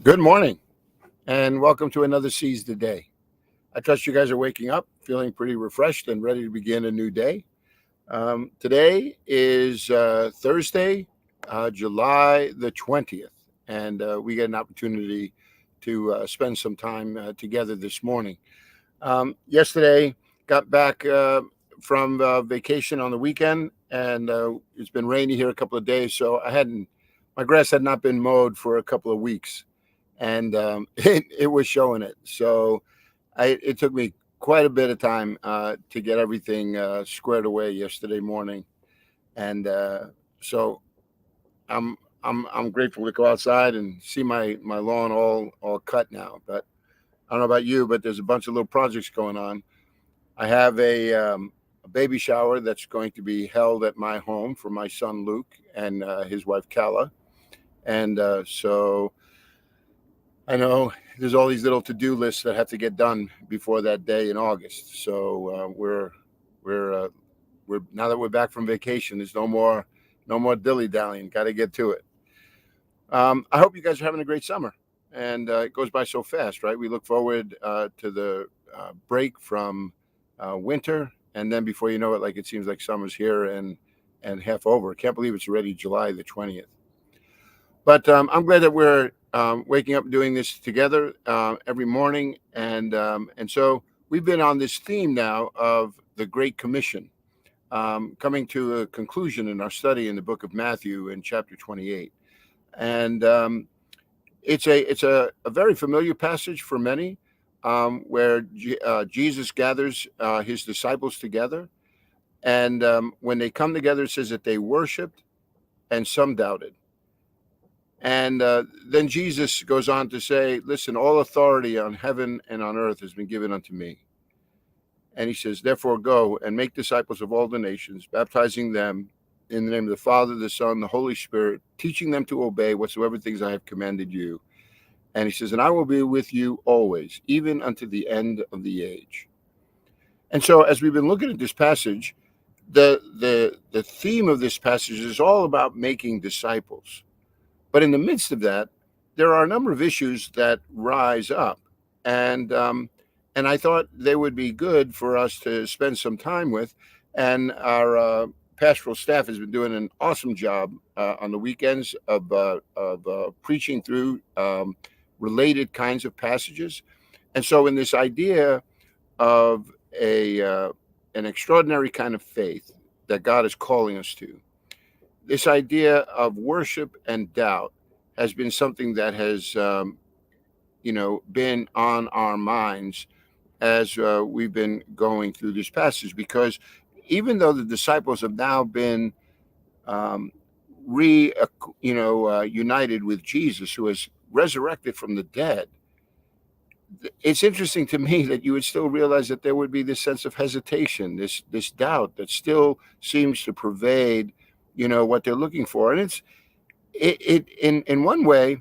Good morning and welcome to another Seize the Day. I trust you guys are waking up feeling pretty refreshed and ready to begin a new day. Today is Thursday, July the 20th, and we get an opportunity to spend some time together this morning. Yesterday, got back from vacation on the weekend, and it's been rainy here a couple of days, so my grass had not been mowed for a couple of weeks, and it was showing it. So it took me quite a bit of time to get everything squared away yesterday morning, and so I'm grateful to go outside and see my lawn all cut now. But I don't know about you, but there's a bunch of little projects going on. I have a baby shower that's going to be held at my home for my son Luke and his wife Kala, and so I know there's all these little to-do lists that have to get done before that day in August. So we're now that we're back from vacation, there's no more dilly-dallying. Got to get to it. I hope you guys are having a great summer, and it goes by so fast, right? We look forward to the break from winter, and then before you know it, like it seems like summer's here and half over. I can't believe it's already July the 20th. But I'm glad that we're waking up and doing this together every morning, and so we've been on this theme now of the Great Commission, coming to a conclusion in our study in the book of Matthew in chapter 28, and it's a very familiar passage for many, where Jesus gathers his disciples together, and when they come together, it says that they worshipped and some doubted. And then Jesus goes on to say, listen, all authority on heaven and on earth has been given unto me. And he says, therefore go and make disciples of all the nations, baptizing them in the name of the Father, the Son, the Holy Spirit, teaching them to obey whatsoever things I have commanded you. And he says, and I will be with you always, even unto the end of the age. And so as we've been looking at this passage, the theme of this passage is all about making disciples. But in the midst of that, there are a number of issues that rise up, and I thought they would be good for us to spend some time with. And our pastoral staff has been doing an awesome job on the weekends of preaching through related kinds of passages. And so, in this idea of an extraordinary kind of faith that God is calling us to, this idea of worship and doubt has been something that has, been on our minds as we've been going through this passage. Because even though the disciples have now been united with Jesus, who has resurrected from the dead, it's interesting to me that you would still realize that there would be this sense of hesitation, this doubt that still seems to pervade what they're looking for. And in one way,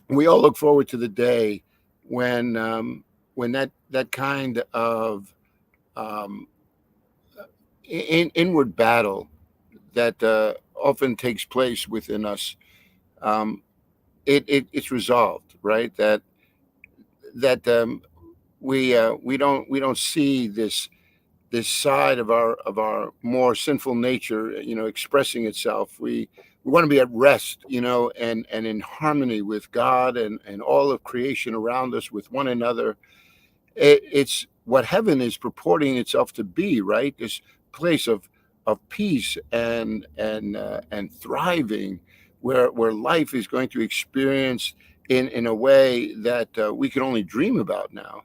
we all look forward to the day when that kind of inward battle that often takes place within us, it's resolved, right? That we don't see this side of our more sinful nature, expressing itself. We want to be at rest, and in harmony with God and all of creation around us, with one another. It's what heaven is purporting itself to be, right? This place of peace and thriving, where life is going to experience in a way that we can only dream about now.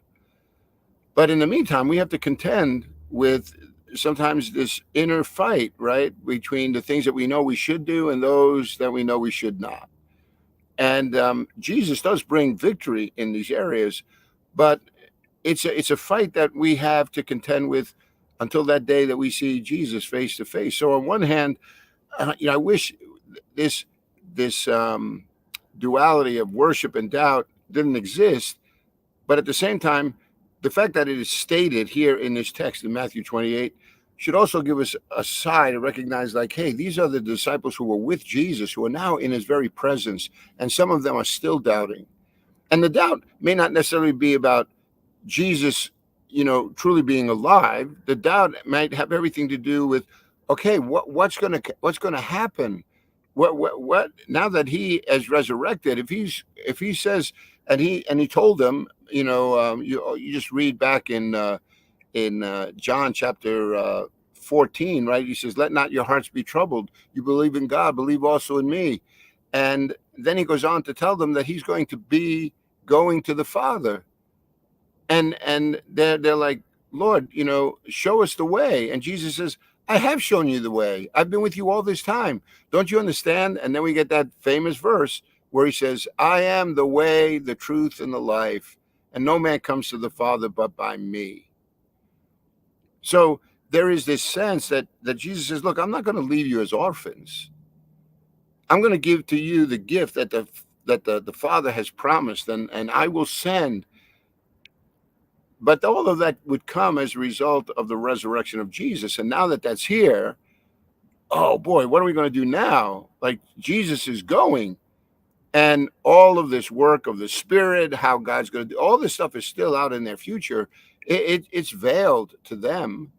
But in the meantime, we have to contend with sometimes this inner fight, right, between the things that we know we should do and those that we know we should not. And Jesus does bring victory in these areas, but it's a fight that we have to contend with until that day that we see Jesus face to face. So on one hand, I wish this duality of worship and doubt didn't exist, but at the same time, the fact that it is stated here in this text in Matthew 28 should also give us a sigh to recognize, like, hey, these are the disciples who were with Jesus, who are now in his very presence, and some of them are still doubting. And the doubt may not necessarily be about Jesus, truly being alive. The doubt might have everything to do with, okay, what's gonna happen? What now that he is resurrected? If he says, and he told them, you just read back in John chapter 14, right? He says, "Let not your hearts be troubled. You believe in God, believe also in me." And then he goes on to tell them that he's going to be going to the Father, and they're like, "Lord, show us the way." And Jesus says, "I have shown you the way. I've been with you all this time. Don't you understand?" And then we get that famous verse where he says, "I am the way, the truth, and the life, and no man comes to the Father but by me." So there is this sense that Jesus says, "Look, I'm not going to leave you as orphans. I'm going to give to you the gift that the Father has promised, and I will send." But all of that would come as a result of the resurrection of Jesus. And now that that's here, oh boy, what are we going to do now? Like, Jesus is going, and all of this work of the Spirit, how God's going to do all this stuff is still out in their future. It's veiled to them,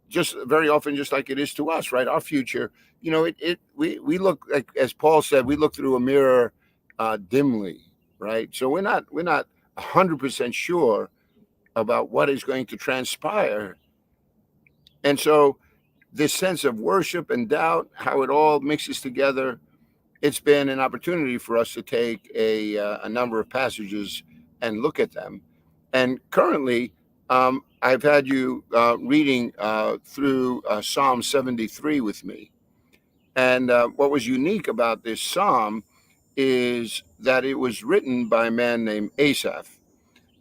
just very often, just like it is to us, right? Our future, we look, like, as Paul said, we look through a mirror dimly, right? So we're not 100% sure about what is going to transpire. And so this sense of worship and doubt, how it all mixes together, it's been an opportunity for us to take a number of passages and look at them. And currently, I've had you reading through Psalm 73 with me. And what was unique about this psalm is that it was written by a man named Asaph.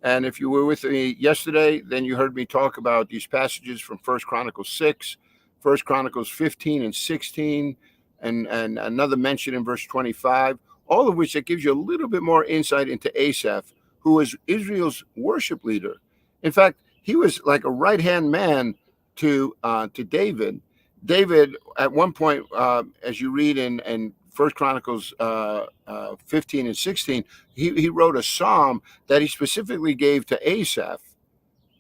And if you were with me yesterday, then you heard me talk about these passages from 1 Chronicles 6, 1 Chronicles 15 and 16, and another mention in verse 25, all of which that gives you a little bit more insight into Asaph, who was Israel's worship leader. In fact, he was like a right-hand man to David. David, at one point, as you read in 1 Chronicles 15 and 16, he wrote a psalm that he specifically gave to Asaph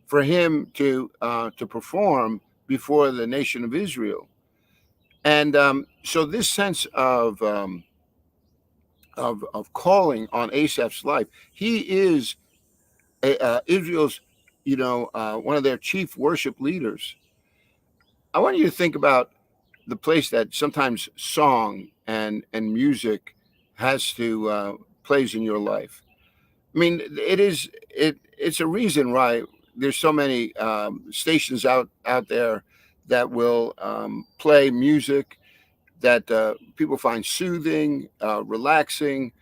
for him to perform before the nation of Israel. And so this sense of calling on Asaph's life, he is Israel's, one of their chief worship leaders. I want you to think about the place that sometimes song and music has to plays in your life. I mean, it's a reason why there's so many stations out there that will play music that people find soothing, relaxing.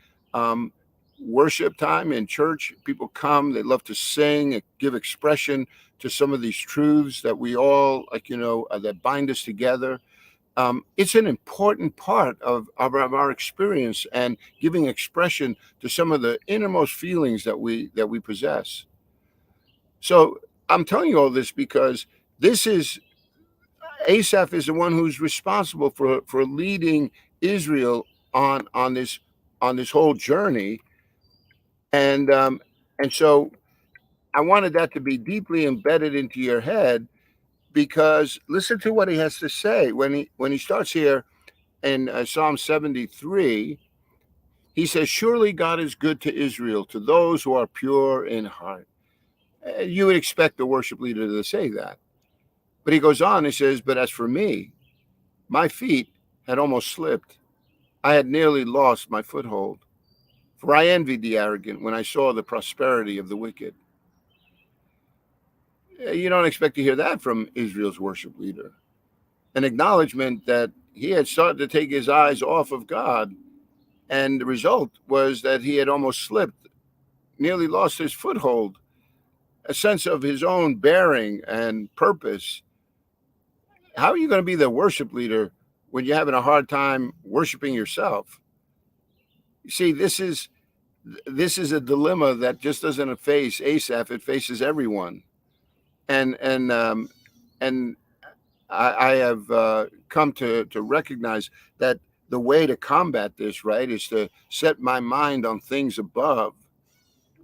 Worship time in church, people come, they love to sing and give expression to some of these truths that we all, that bind us together. It's an important part of our experience and giving expression to some of the innermost feelings that we possess. So I'm telling you all this because this is Asaph is the one who's responsible for leading Israel on this whole journey, and so I wanted that to be deeply embedded into your head, because listen to what he has to say when he starts here in Psalm 73. He says, "Surely God is good to Israel, to those who are pure in heart." You would expect the worship leader to say that. But he goes on, he says, "But as for me, my feet had almost slipped. I had nearly lost my foothold. For I envied the arrogant when I saw the prosperity of the wicked." You don't expect to hear that from Israel's worship leader. An acknowledgement that he had started to take his eyes off of God, and the result was that he had almost slipped, nearly lost his foothold, a sense of his own bearing and purpose. How are you going to be the worship leader when you're having a hard time worshiping yourself? You see, this is a dilemma that just doesn't face Asaph; it faces everyone. And I have come to recognize that the way to combat this, right, is to set my mind on things above,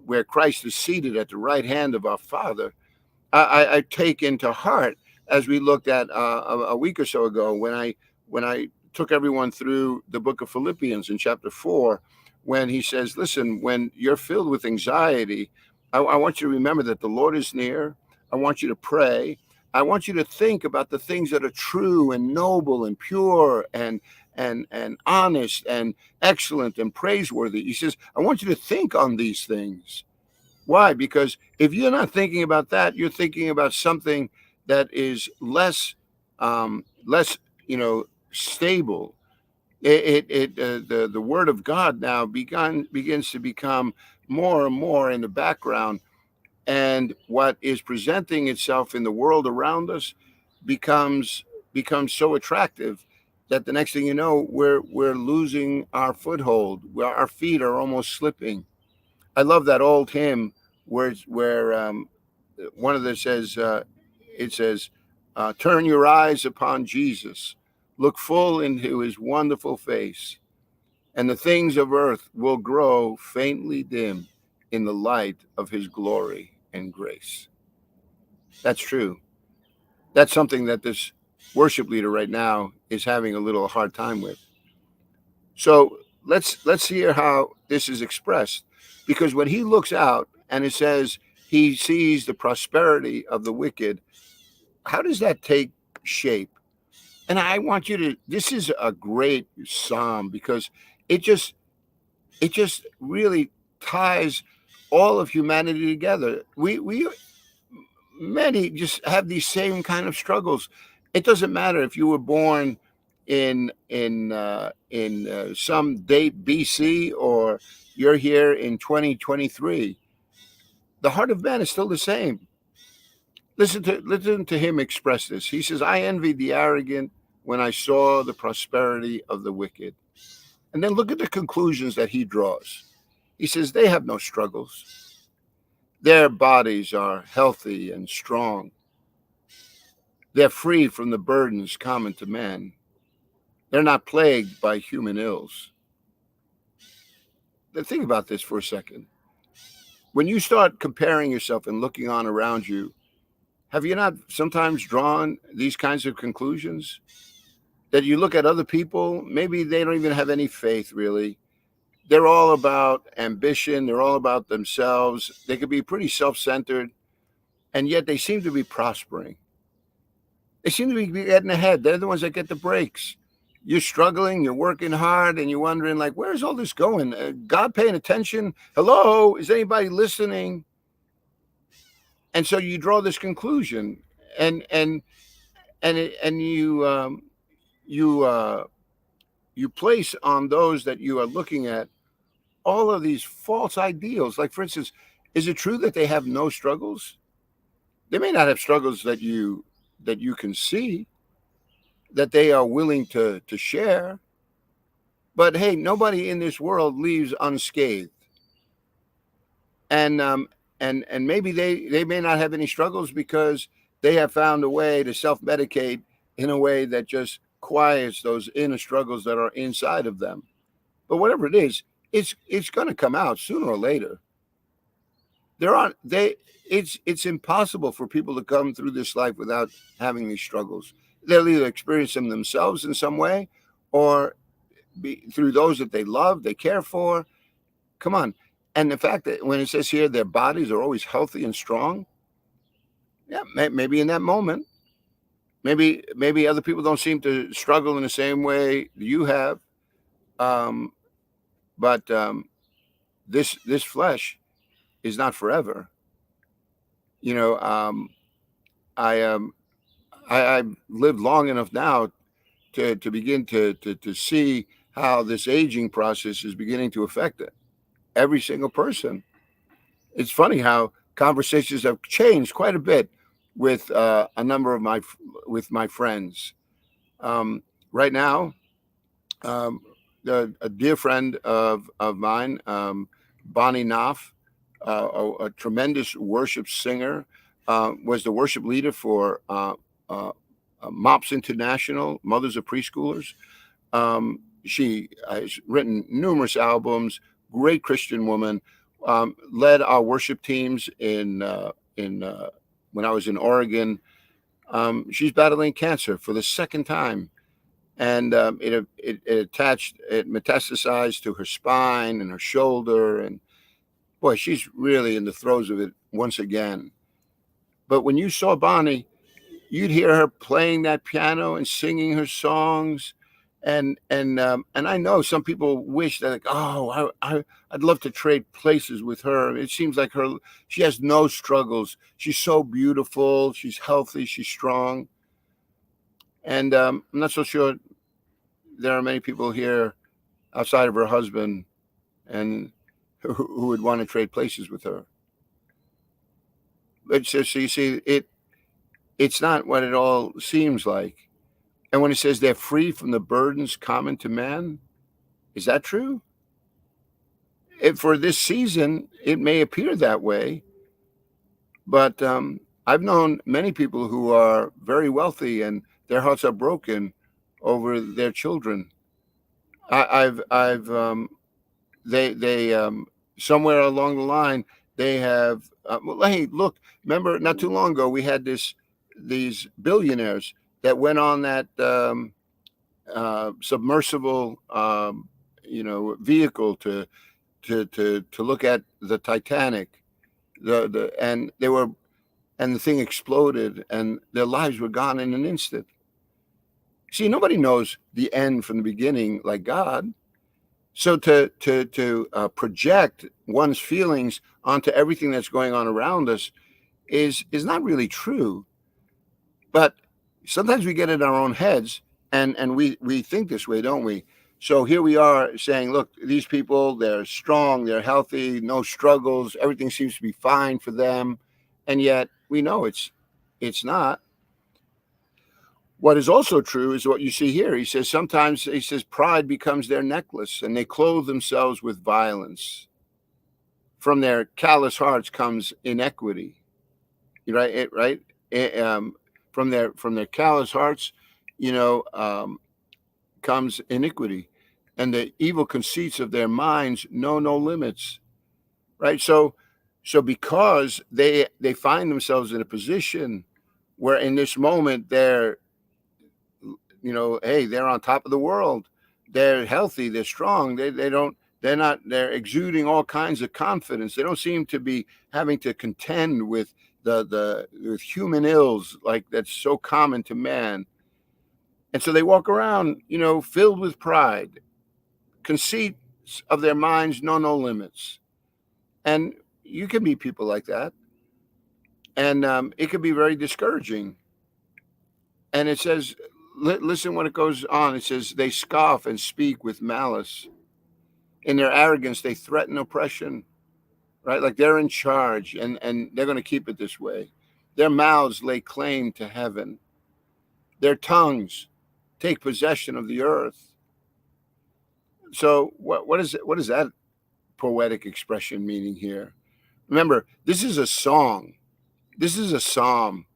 where Christ is seated at the right hand of our Father. I take into heart, as we looked at a week or so ago, when I took everyone through the book of Philippians in chapter 4, when he says, listen, when you're filled with anxiety, I want you to remember that the Lord is near. I want you to pray. I want you to think about the things that are true and noble and pure and honest and excellent and praiseworthy. He says, I want you to think on these things. Why? Because if you're not thinking about that, you're thinking about something that is less, stable. The Word of God now begins to become more and more in the background, and what is presenting itself in the world around us becomes so attractive that the next thing you know, we're losing our foothold, where our feet are almost slipping. I love that old hymn where one of them says, it says, turn your eyes upon Jesus, look full into his wonderful face, and the things of earth will grow faintly dim in the light of his glory and grace. That's true. That's something that this worship leader right now is having a little hard time with. So let's hear how this is expressed, because when he looks out and it says he sees the prosperity of the wicked, how does that take shape? And I want you to, this is a great psalm, because it just really ties all of humanity together. We many just have these same kind of struggles. It doesn't matter if you were born in some date BC, or you're here in 2023. The heart of man is still the same. Listen to him express this. He says, I envied the arrogant when I saw the prosperity of the wicked. And then look at the conclusions that he draws. He says, they have no struggles. Their bodies are healthy and strong. They're free from the burdens common to man. They're not plagued by human ills. Now, think about this for a second. When you start comparing yourself and looking on around you, have you not sometimes drawn these kinds of conclusions? That you look at other people, maybe they don't even have any faith, really. They're all about ambition. They're all about themselves. They could be pretty self-centered, and yet they seem to be prospering. They seem to be getting ahead. They're the ones that get the breaks. You're struggling, you're working hard, and you're wondering, like, where's all this going? God paying attention? Hello? Is anybody listening? And so you draw this conclusion, and you place on those that you are looking at all of these false ideals. Like, for instance, is it true that they have no struggles? They may not have struggles that you can see, that they are willing to share. But hey, nobody in this world leaves unscathed. And maybe they may not have any struggles because they have found a way to self-medicate in a way that just quiets those inner struggles that are inside of them. But whatever it is, it's going to come out sooner or later. It's impossible for people to come through this life without having these struggles. They'll either experience them themselves in some way, or through those that they love, they care for. Come on. And the fact that when it says here their bodies are always healthy and strong, yeah, maybe in that moment, maybe other people don't seem to struggle in the same way you have. But this flesh is not forever. You know, I've lived long enough now to begin to see how this aging process is beginning to affect it. Every single person. It's funny how conversations have changed quite a bit with a number of my friends. Right now, a dear friend of mine, Bonnie Knopf, a tremendous worship singer, was the worship leader for MOPS International, Mothers of Preschoolers. She has written numerous albums, great Christian woman, led our worship teams in when I was in Oregon. She's battling cancer for the second time, and it metastasized to her spine and her shoulder, and boy, she's really in the throes of it once again. But when you saw Bonnie, you'd hear her playing that piano and singing her songs, and I know some people wish that, like, oh, I'd love to trade places with her. It seems like she has no struggles. She's so beautiful. She's healthy. She's strong. And I'm not so sure there are many people here outside of her husband and who would want to trade places with her. But so you see, it's not what it all seems like. And when it says they're free from the burdens common to man, is that true? For this season, it may appear that way, but I've known many people who are very wealthy and their hearts are broken over their children. They somewhere along the line they have. Well, hey, look! Remember, not too long ago we had these billionaires that went on that submersible, vehicle to look at the Titanic. And the thing exploded, and their lives were gone in an instant. See, nobody knows the end from the beginning like God. So to project one's feelings onto everything that's going on around us is not really true. But sometimes we get in our own heads, and we think this way, don't we? So here we are saying, look, these people, they're strong, they're healthy, no struggles, everything seems to be fine for them, and yet we know it's not. What is also true is what you see here. He says sometimes, pride becomes their necklace, and they clothe themselves with violence. From their callous hearts comes iniquity. Right? Right? From their callous hearts, comes iniquity, and the evil conceits of their minds know no limits. Right? So because they find themselves in a position where in this moment they're, hey, they're on top of the world. They're healthy. They're strong. They're exuding all kinds of confidence. They don't seem to be having to contend with with human ills like that's so common to man. And so they walk around, filled with pride, conceits of their minds know no limits. And you can meet people like that. And it can be very discouraging. And it says, listen what it goes on. It says, they scoff and speak with malice. In their arrogance, they threaten oppression, right? Like they're in charge, and they're going to keep it this way. Their mouths lay claim to heaven. Their tongues take possession of the earth. So what is that poetic expression meaning here? Remember, this is a song. This is a psalm.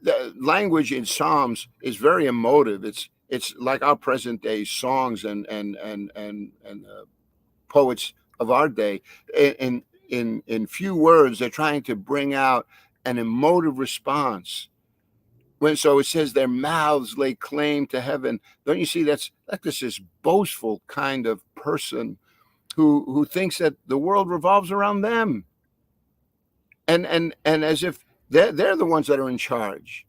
The language in psalms is very emotive. It's like our present day songs and poets of our day. In few words, they're trying to bring out an emotive response. So it says their mouths lay claim to heaven. Don't you see that's like this boastful kind of person who thinks that the world revolves around them, and as if they're the ones that are in charge.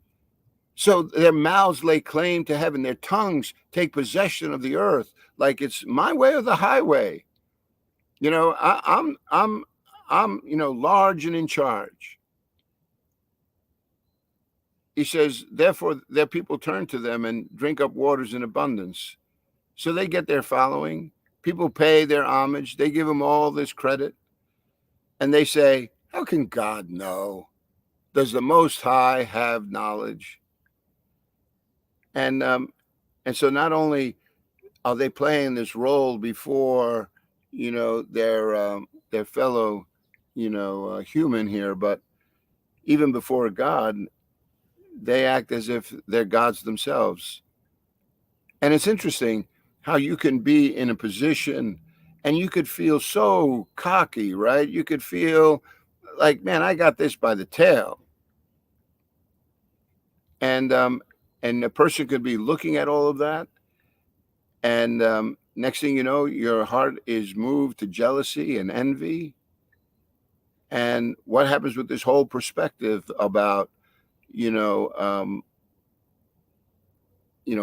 So their mouths lay claim to heaven. Their tongues take possession of the earth, like it's my way or the highway. I'm large and in charge. He says, therefore, their people turn to them and drink up waters in abundance. So they get their following. People pay their homage. They give them all this credit. And they say, how can God know? Does the Most High have knowledge? And so not only are they playing this role before, their fellow, human here, but even before God, they act as if they're gods themselves. And it's interesting how you can be in a position and you could feel so cocky, right? You could feel like, man, I got this by the tail. And and a person could be looking at all of that, and next thing you know, your heart is moved to jealousy and envy. And what happens with this whole perspective about you know um,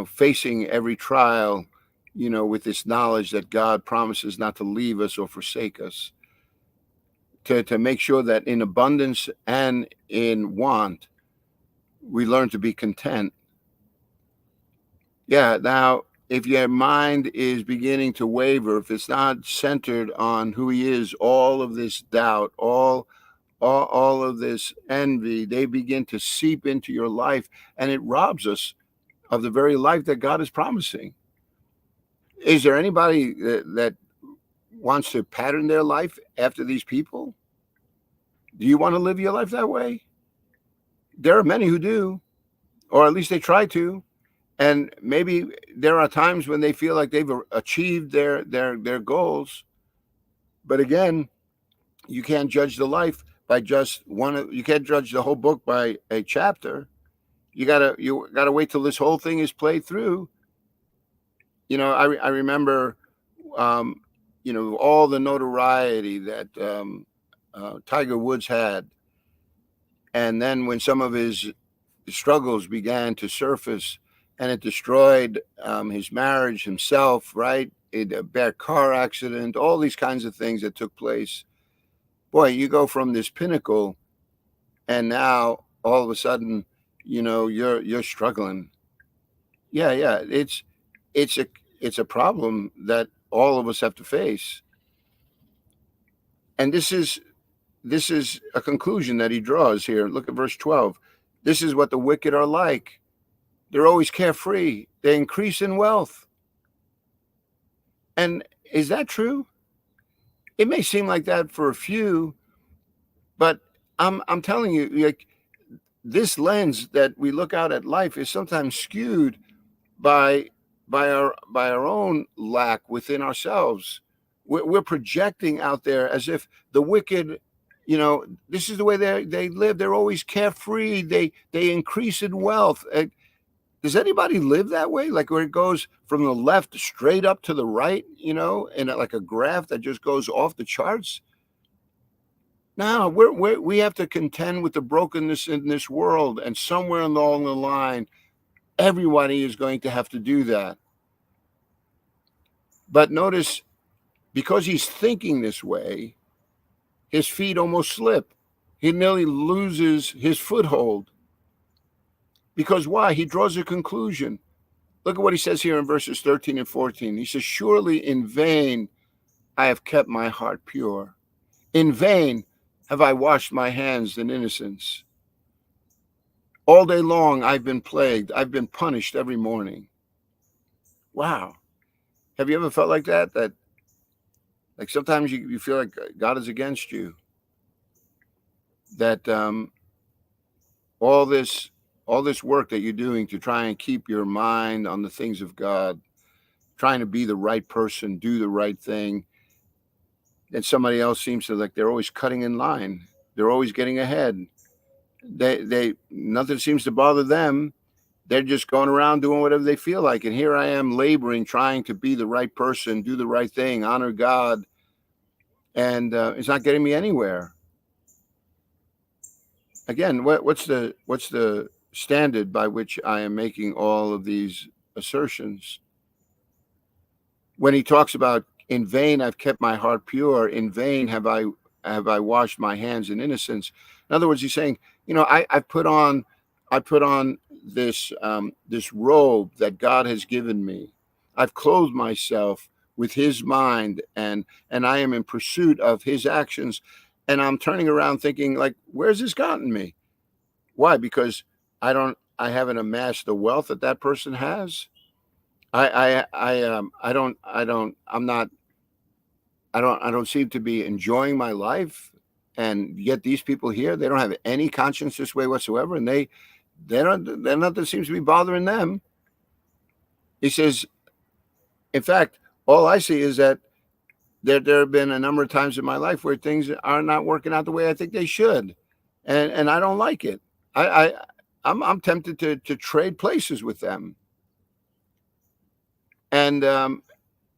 facing every trial, with this knowledge that God promises not to leave us or forsake us, to make sure that in abundance and in want we learn to be content. Yeah, now if your mind is beginning to waver, if it's not centered on who he is, all of this doubt, all of this envy, they begin to seep into your life, and it robs us of the very life that God is promising. Is there anybody that wants to pattern their life after these people? Do you want to live your life that way? There are many who do, or at least they try to. And maybe there are times when they feel like they've achieved their goals. But again, you can't judge the life by just one. You can't judge the whole book by a chapter. You gotta wait till this whole thing is played through. I remember, um, all the notoriety that Tiger Woods had, and then when some of his struggles began to surface, and it destroyed his marriage, himself, right? A bad car accident, all these kinds of things that took place. Boy, you go from this pinnacle, and now all of a sudden, you're struggling. Yeah, yeah. It's a it's a problem that all of us have to face. And this is a conclusion that he draws here. Look at verse 12. This is what the wicked are like. They're always carefree. They increase in wealth. And is that true? It may seem like that for a few, but I'm telling you, like, this lens that we look out at life is sometimes skewed by our own lack within ourselves. We're projecting out there as if the wicked, this is the way they live. They're always carefree. They increase in wealth. Does anybody live that way? Like where it goes from the left straight up to the right, in like a graph that just goes off the charts? No, we have to contend with the brokenness in this world, and somewhere along the line, everybody is going to have to do that. But notice, because he's thinking this way, his feet almost slip. He nearly loses his foothold. Because why? He draws a conclusion. Look at what he says here in verses 13 and 14. He says, surely in vain I have kept my heart pure. In vain have I washed my hands in innocence. All day long I've been plagued. I've been punished every morning. Wow. Have you ever felt like that? That like sometimes you feel like God is against you. That all this work that you're doing to try and keep your mind on the things of God, trying to be the right person, do the right thing, and somebody else seems to, like, they're always cutting in line. They're always getting ahead. They nothing seems to bother them. They're just going around doing whatever they feel like. And here I am laboring, trying to be the right person, do the right thing, honor God. And it's not getting me anywhere. Again, what's the standard by which I am making all of these assertions? When he talks about in vain I've kept my heart pure, in vain have I washed my hands in innocence. In other words, he's saying, I put on this this robe that God has given me. I've clothed myself with his mind, and I am in pursuit of his actions. And I'm turning around thinking, like, where's this gotten me? Why? Because I haven't amassed the wealth that person has. I don't seem to be enjoying my life. And yet these people here, they don't have any conscience this way whatsoever. And Nothing seems to be bothering them. He says, in fact, all I see is that there have been a number of times in my life where things are not working out the way I think they should, and I don't like it. I'm tempted to trade places with them, and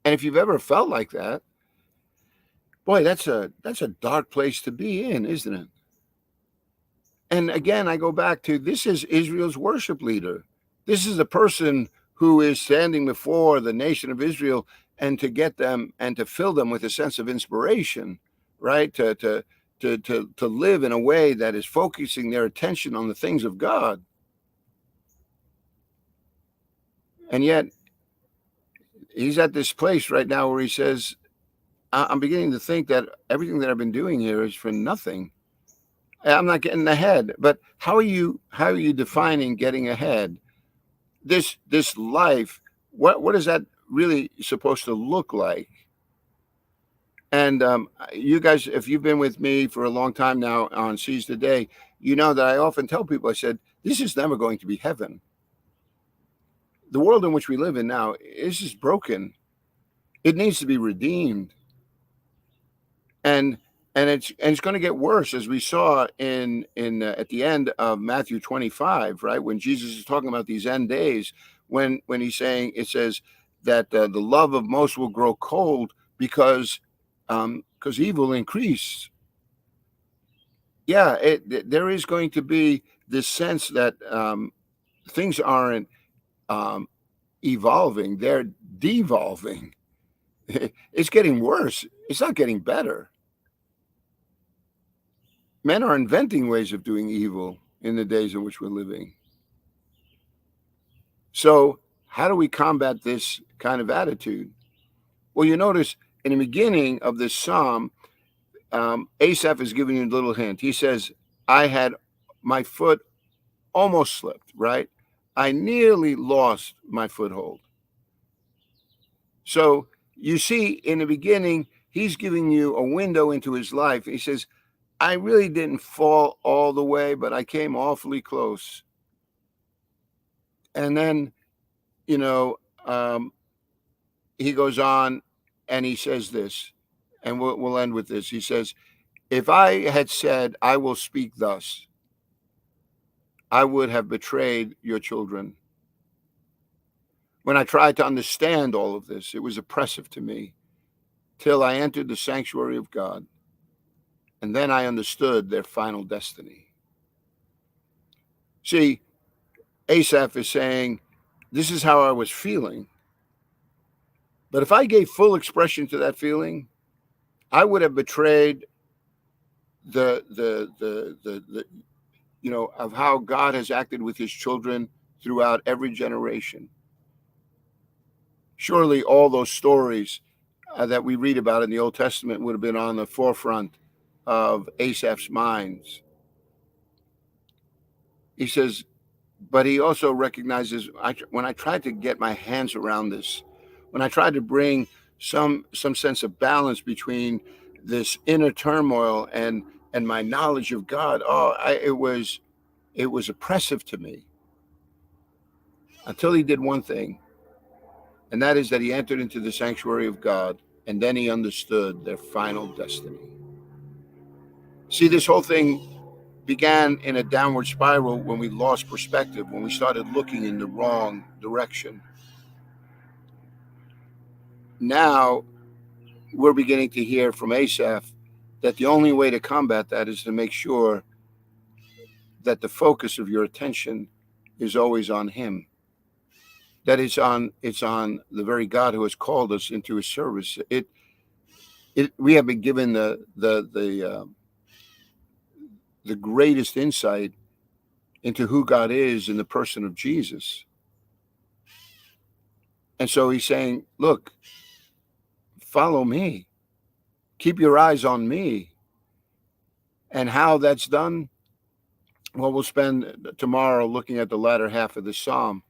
if you've ever felt like that, boy, that's a dark place to be in, isn't it? And again, I go back to, this is Israel's worship leader. This is the person who is standing before the nation of Israel, and to get them and to fill them with a sense of inspiration, right? To live in a way that is focusing their attention on the things of God. And yet he's at this place right now where he says, I'm beginning to think that everything that I've been doing here is for nothing. I'm not getting ahead. But how are you defining getting ahead? This life, what is that really supposed to look like? And you guys, if you've been with me for a long time now on Seize the Day, you know that I often tell people, I said, this is never going to be heaven. The world in which we live in now is just broken. It needs to be redeemed. And it's going to get worse, as we saw in at the end of Matthew 25, right? When Jesus is talking about these end days, when he's saying, it says that the love of most will grow cold because evil increase. Yeah, there is going to be this sense that things aren't evolving; they're devolving. It's getting worse. It's not getting better. Men are inventing ways of doing evil in the days in which we're living. So how do we combat this kind of attitude? Well, you notice in the beginning of this psalm, Asaph is giving you a little hint. He says, I had my foot almost slipped, right? I nearly lost my foothold. So you see, in the beginning, he's giving you a window into his life. He says, I really didn't fall all the way, but I came awfully close. And then, you know, he goes on and he says this, and we'll end with this. He says, if I had said, I will speak thus, I would have betrayed your children. When I tried to understand all of this, it was oppressive to me till I entered the sanctuary of God. And then I understood their final destiny. See, Asaph is saying, this is how I was feeling. But if I gave full expression to that feeling, I would have betrayed the of how God has acted with his children throughout every generation. Surely all those stories that we read about in the Old Testament would have been on the forefront of Asaph's minds. He says, but he also recognizes, when I tried to get my hands around this, when I tried to bring some sense of balance between this inner turmoil and my knowledge of God, it was oppressive to me, until he did one thing, and that is that he entered into the sanctuary of God, and then he understood their final destiny. See, this whole thing began in a downward spiral when we lost perspective, when we started looking in the wrong direction. Now we're beginning to hear from Asaph that the only way to combat that is to make sure that the focus of your attention is always on him, that it's on the very God who has called us into his service. We have been given the greatest insight into who God is in the person of Jesus. And so he's saying, look, follow me. Keep your eyes on me. And how that's done, well, we'll spend tomorrow looking at the latter half of the psalm.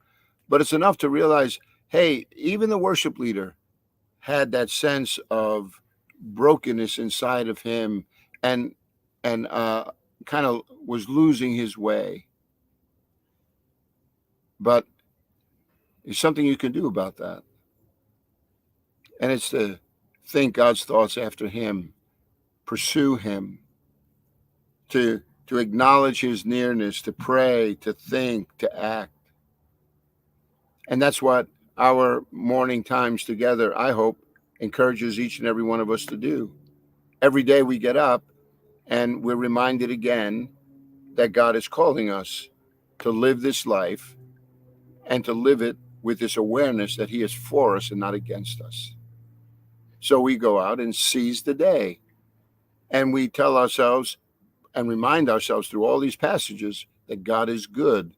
But it's enough to realize, hey, even the worship leader had that sense of brokenness inside of him, and kind of was losing his way. But there's something you can do about that. And it's to think God's thoughts after him, pursue him, to acknowledge his nearness, to pray, to think, to act. And that's what our morning times together, I hope, encourages each and every one of us to do. Every day we get up and we're reminded again that God is calling us to live this life and to live it with this awareness that he is for us and not against us. So we go out and seize the day. And we tell ourselves and remind ourselves through all these passages that God is good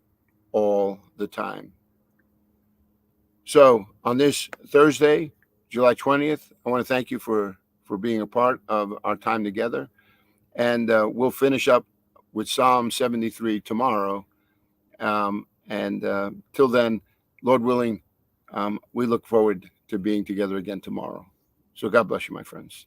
all the time. So on this Thursday, July 20th, I want to thank you for being a part of our time together. And we'll finish up with Psalm 73 tomorrow. Till then, Lord willing, we look forward to being together again tomorrow. So God bless you, my friends.